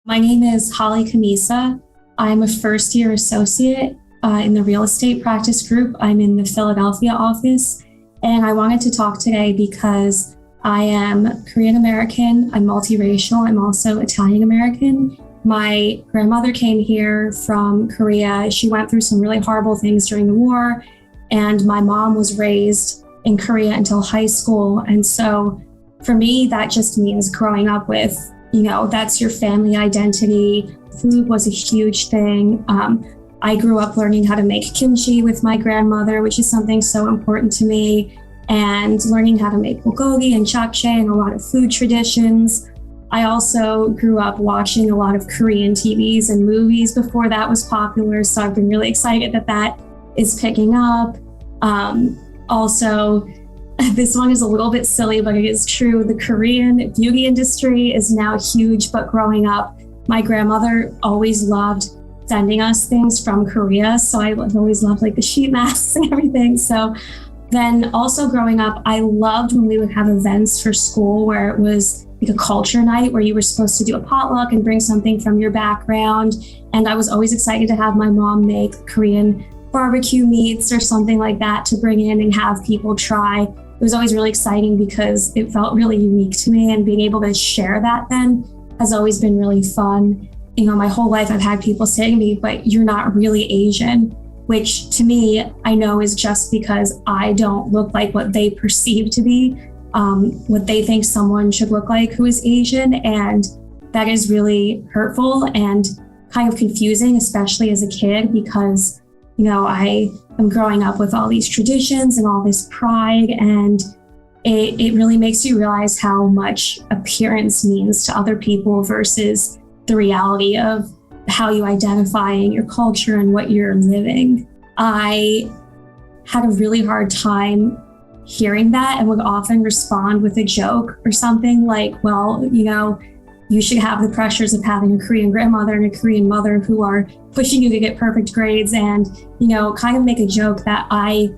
My name is Holly Camisa. I'm a first-year associate in the real estate practice group. I'm in the Philadelphia office, and I wanted to talk today because I am Korean American, I'm multiracial, I'm also Italian American. My grandmother came here from Korea. She went through some really horrible things during the war, and my mom was raised in Korea until high school. And so for me, that just means growing up with, that's your family identity. Food was a huge thing. I grew up learning how to make kimchi with my grandmother, which is something so important to me, and learning how to make bulgogi and japchae and a lot of food traditions. I also grew up watching a lot of Korean TVs and movies before that was popular, so I've been really excited that that is picking up. Also, this one is a little bit silly, but it is true. The Korean beauty industry is now huge, but growing up, my grandmother always loved sending us things from Korea. So I always loved like the sheet masks and everything. So then also growing up, I loved when we would have events for school where it was like a culture night where you were supposed to do a potluck and bring something from your background. And I was always excited to have my mom make Korean barbecue meats or something like that to bring in and have people try. It was always really exciting because it felt really unique to me, and being able to share that then has always been really fun. My whole life I've had people say to me, but you're not really Asian, which to me, I know is just because I don't look like what they perceive to be, what they think someone should look like who is Asian. And that is really hurtful and kind of confusing, especially as a kid, because I am growing up with all these traditions and all this pride, and it really makes you realize how much appearance means to other people versus the reality of how you identify in your culture and what you're living. I had a really hard time hearing that and would often respond with a joke or something like, well, you should have the pressures of having a Korean grandmother and a Korean mother who are pushing you to get perfect grades, and, kind of make a joke that I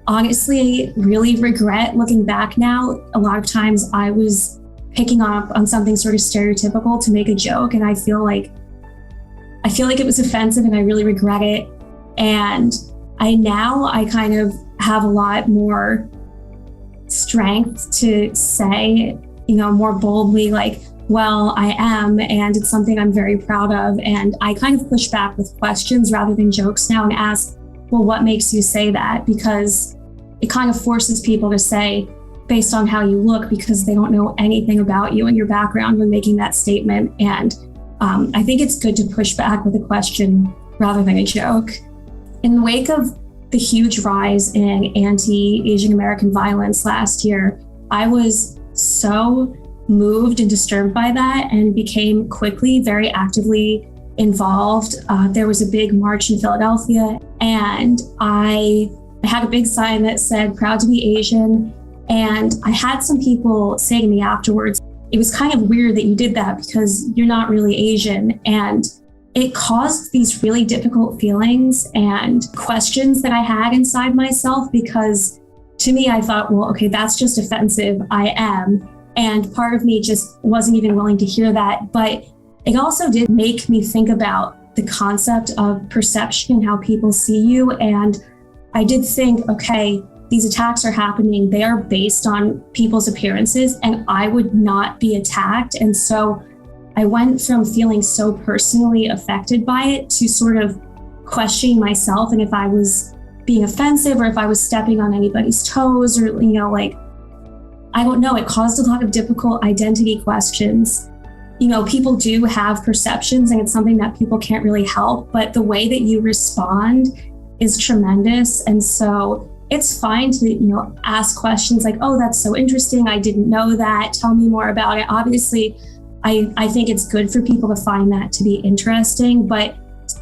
honestly really regret looking back now. A lot of times I was picking up on something sort of stereotypical to make a joke, and I feel like it was offensive, and I really regret it. And I kind of have a lot more strength to say, more boldly, like, well, I am, and it's something I'm very proud of. And I kind of push back with questions rather than jokes now and ask, well, what makes you say that? Because it kind of forces people to say, based on how you look, because they don't know anything about you and your background when making that statement. And I think it's good to push back with a question rather than a joke. In the wake of the huge rise in anti-Asian American violence last year, I was so moved and disturbed by that and became quickly very actively involved. There was a big march in Philadelphia, and I had a big sign that said, "Proud to be Asian." And I had some people say to me afterwards, it was kind of weird that you did that because you're not really Asian. And it caused these really difficult feelings and questions that I had inside myself, because to me, I thought, well, okay, that's just offensive. I am. And part of me just wasn't even willing to hear that. But it also did make me think about the concept of perception and how people see you. And I did think, okay, these attacks are happening. They are based on people's appearances, and I would not be attacked. And so I went from feeling so personally affected by it to sort of questioning myself and if I was being offensive or if I was stepping on anybody's toes, or, I don't know. It caused a lot of difficult identity questions. People do have perceptions, and it's something that people can't really help, but the way that you respond is tremendous. And so it's fine to, ask questions like, oh, that's so interesting. I didn't know that. Tell me more about it. Obviously, I think it's good for people to find that to be interesting, but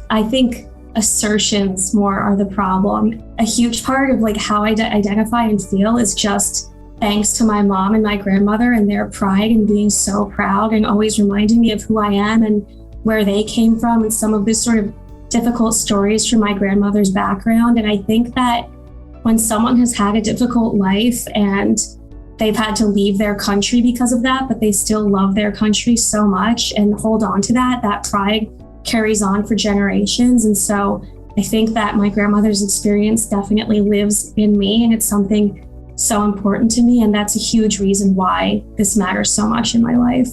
I think assertions more are the problem. A huge part of how I identify and feel is just thanks to my mom and my grandmother and their pride and being so proud and always reminding me of who I am and where they came from, and some of this sort of difficult stories from my grandmother's background. And I think that when someone has had a difficult life and they've had to leave their country because of that, but they still love their country so much and hold on to that. That pride carries on for generations. And so I think that my grandmother's experience definitely lives in me, and it's something so important to me. And that's a huge reason why this matters so much in my life.